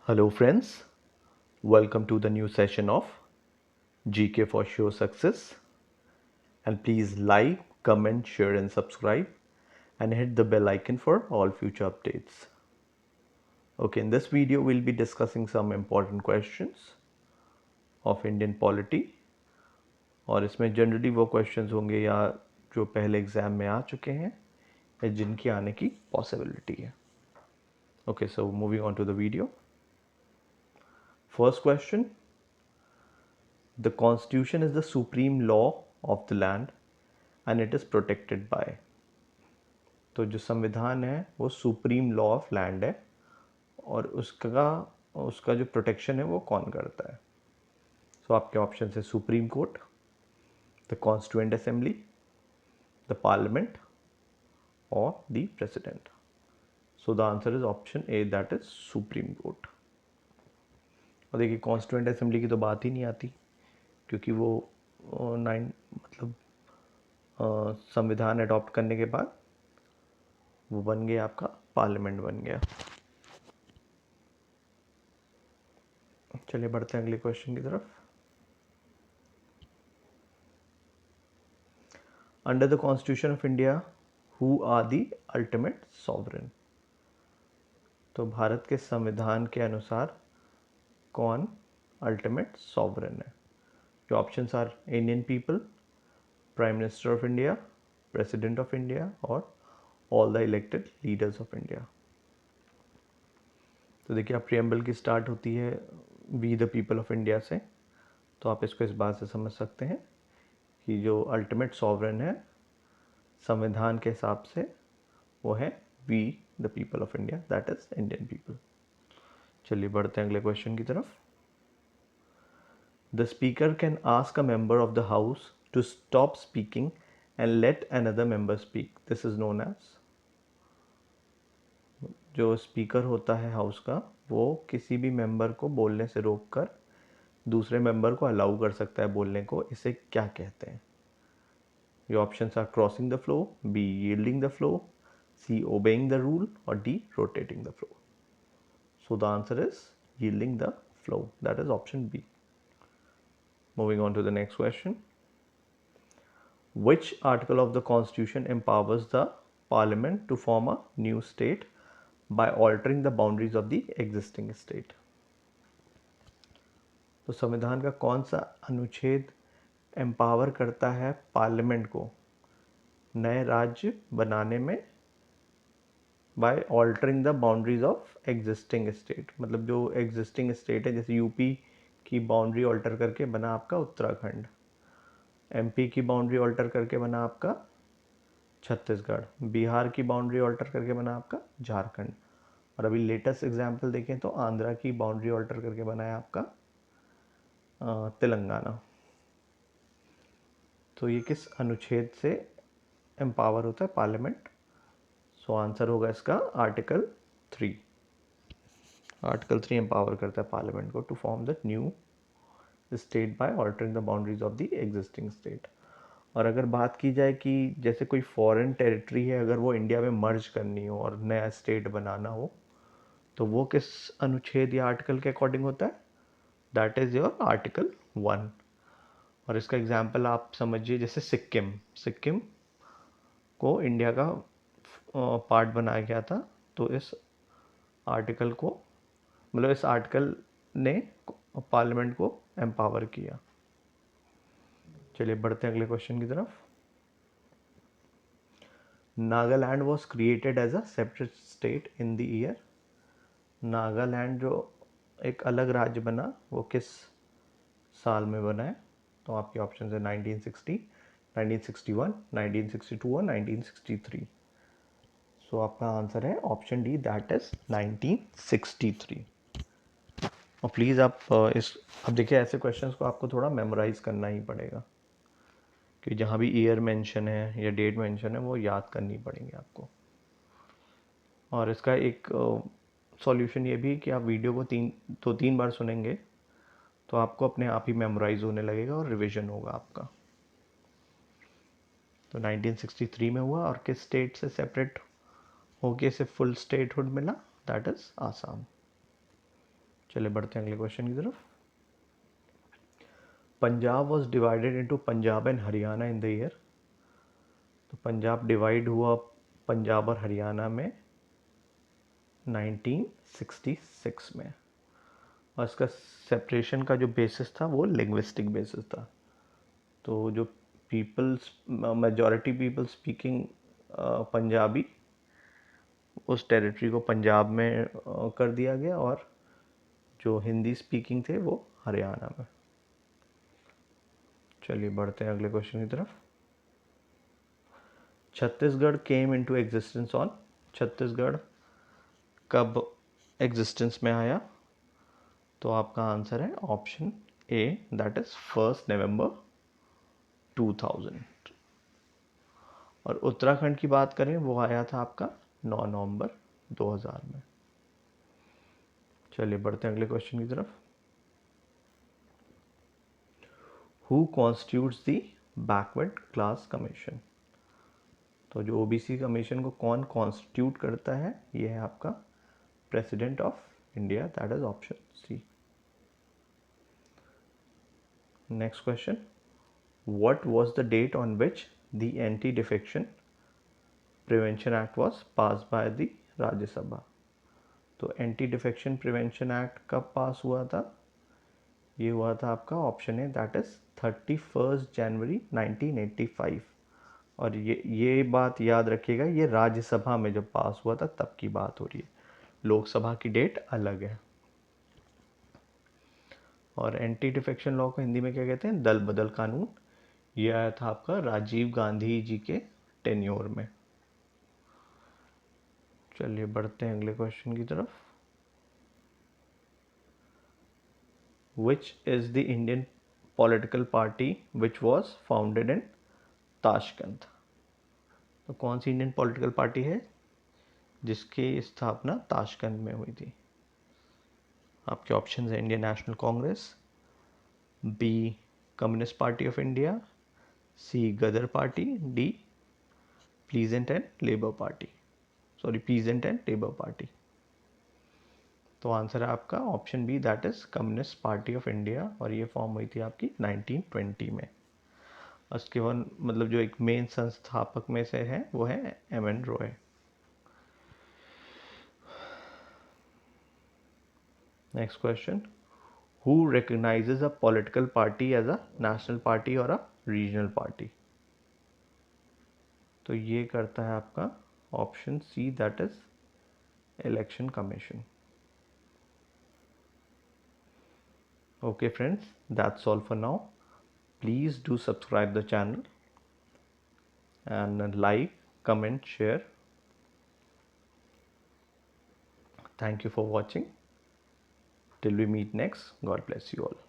Hello, friends. Welcome to the new session of GK for Sure Success. And please like, comment, share, and subscribe, and hit the bell icon for all future updates. Okay, in this video, we'll be discussing some important questions of Indian polity. और इसमें generally वो questions होंगे या जो पहले exam में आ चुके हैं या जिनकी आने की पॉसिबिलिटी है. Okay, so moving on to the video. First question. The constitution is the supreme law of the land and it is protected by. तो जो संविधान है वो सुप्रीम लॉ ऑफ लैंड है और उसका उसका जो प्रोटेक्शन है वो कौन करता है. सो आपके ऑप्शन है Supreme Court, the Constituent Assembly, the Parliament और the president. So the answer is option A, that is Supreme Court. और देखिए कॉन्स्टिट्यूएंट असेंबली की तो बात ही नहीं आती क्योंकि वो मतलब संविधान अडॉप्ट करने के बाद वो बन गया आपका पार्लियामेंट बन गया. चलिए बढ़ते हैं अगले क्वेश्चन की तरफ. Under the constitution of India who are the ultimate sovereign. तो भारत के संविधान के अनुसार कौन अल्टीमेट सॉवरेन है. जो options are Indian people, prime minister of India, president of India और all the elected leaders of India. तो देखिए आप प्रियम्बल की स्टार्ट होती है we the people of India से, तो आप इसको इस बात से समझ सकते हैं कि जो अल्टीमेट सॉवरेन है संविधान के हिसाब से वो है we the people of India, that is Indian people. चलिए बढ़ते हैं अगले क्वेश्चन की तरफ. The speaker can ask a member of the house to stop speaking and let another member speak. This is known as. जो speaker होता है house का वो किसी भी मेंबर को बोलने से रोककर दूसरे मेंबर को अलाउ कर सकता है बोलने को. इसे क्या कहते हैं. Your options are crossing the floor, B yielding the floor, C obeying the rule or D rotating the floor. So the answer is yielding the floor. That is option B. Moving on to the next question. Which article of the Constitution empowers the Parliament to form a new state by altering the boundaries of the existing state? तो संविधान का कौन सा अनुच्छेद empower करता है parliament को नए राज्य बनाने में by altering the boundaries of existing state. मतलब जो एग्जिस्टिंग स्टेट है जैसे यूपी की बाउंड्री ऑल्टर करके बना आपका उत्तराखंड, एमपी की बाउंड्री ऑल्टर करके बना आपका छत्तीसगढ़, बिहार की बाउंड्री ऑल्टर करके बना आपका झारखंड और अभी लेटेस्ट एग्जाम्पल देखें तो आंध्रा की बाउंड्री ऑल्टर करके बना है आपका तेलंगाना. तो ये किस अनुच्छेद से एम्पावर होता है पार्लियामेंट. सो आंसर होगा इसका आर्टिकल 3. आर्टिकल 3 एम्पावर करता है पार्लियामेंट को to form the new state by altering the boundaries of the existing state. और अगर बात की जाए कि जैसे कोई फॉरेन टेरिटरी है अगर वो इंडिया में मर्ज करनी हो और नया स्टेट बनाना हो तो वो किस अनुच्छेद या आर्टिकल के अकॉर्डिंग होता है. That is your article 1. और इसका एग्जाम्पल आप समझिए जैसे सिक्किम. सिक्किम को इंडिया का पार्ट बनाया गया था तो इस आर्टिकल को मतलब इस आर्टिकल ने पार्लियामेंट को एम्पावर किया. चलिए बढ़ते हैं अगले क्वेश्चन की तरफ. Nagaland was created as a separate state in the year. Nagaland जो एक अलग राज्य बना वो किस साल में बना है. तो आपके ऑप्शन है 1960, 1961, 1962 और 1963. सो आपका आंसर है ऑप्शन डी, दैट इज 1963. और प्लीज़ आप अब देखिए ऐसे क्वेश्चंस को आपको थोड़ा मेमोराइज करना ही पड़ेगा कि जहाँ भी ईयर मेंशन है या डेट मेंशन है वो याद करनी पड़ेंगे आपको. और इसका एक सॉल्यूशन ये भी कि आप वीडियो को 3 बार सुनेंगे तो आपको अपने आप ही मेमोराइज होने लगेगा और रिवीजन होगा आपका. तो 1963 में हुआ और किस स्टेट से सेपरेट होके इसे फुल स्टेटहुड मिला. That is Assam. चलिए बढ़ते हैं अगले क्वेश्चन की तरफ। Punjab was divided into Punjab and Haryana in the year. तो पंजाब डिवाइड हुआ पंजाब और हरियाणा में 1966 में, और इसका सेपरेशन का जो बेसिस था वो लिंग्विस्टिक बेसिस था। तो जो peoples majority people speaking Punjabi, उस टेरिटरी को पंजाब में कर दिया गया, और जो हिंदी स्पीकिंग थे वो हरियाणा में। चलिए बढ़ते हैं अगले क्वेश्चन की तरफ। Chhattisgarh came into existence on. Chhattisgarh कब एग्जिस्टेंस में आया? तो आपका आंसर है ऑप्शन ए, दैट इज 1 नवंबर 2000। और उत्तराखंड की बात करें, वो आया था आपका 9 नवंबर 2000 में। चलिए बढ़ते हैं अगले क्वेश्चन की तरफ। Who constitutes the backward class commission. तो जो ओबीसी कमीशन को कौन कॉन्स्टिट्यूट करता है, ये है आपका president of India, that is option C. Next question, what was the date on which the anti defection prevention act was pass by the Rajya Sabha. तो एंटी डिफेक्शन प्रिवेंशन एक्ट कब पास हुआ था? ये हुआ था आपका ऑप्शन है, दैट इज 31 जनवरी 1985। और ये बात याद रखिएगा, ये राज्यसभा में जब पास हुआ था तब की बात हो रही है, लोकसभा की डेट अलग है। और एंटी डिफेक्शन लॉ को हिंदी में क्या कहते हैं? दल बदल कानून। ये आया था आपका राजीव गांधी जी के टेन्योर में। चलिए बढ़ते हैं अगले क्वेश्चन की तरफ। Which is the Indian political party which was founded in Tashkent. तो कौन सी इंडियन पॉलिटिकल पार्टी है जिसकी स्थापना ताशकंद में हुई थी? आपके ऑप्शन है Indian National Congress, B Communist Party of India, C Ghadar Party, D pleasant and labour party, sorry pleasant and labour party. तो आंसर है आपका option B, that is Communist Party of India, और ये फॉर्म हुई थी आपकी 1920 में। उसके बाद मतलब जो एक मेन संस्थापक में से है वो है M.N.. Roy. Next question, who recognizes a political party as a national party or a regional party। तो ये करता है आपका option C, that is election commission. Okay friends, that's all for now. Please do subscribe the channel and like, comment, share. Thank you for watching. Till we meet next, God bless you all.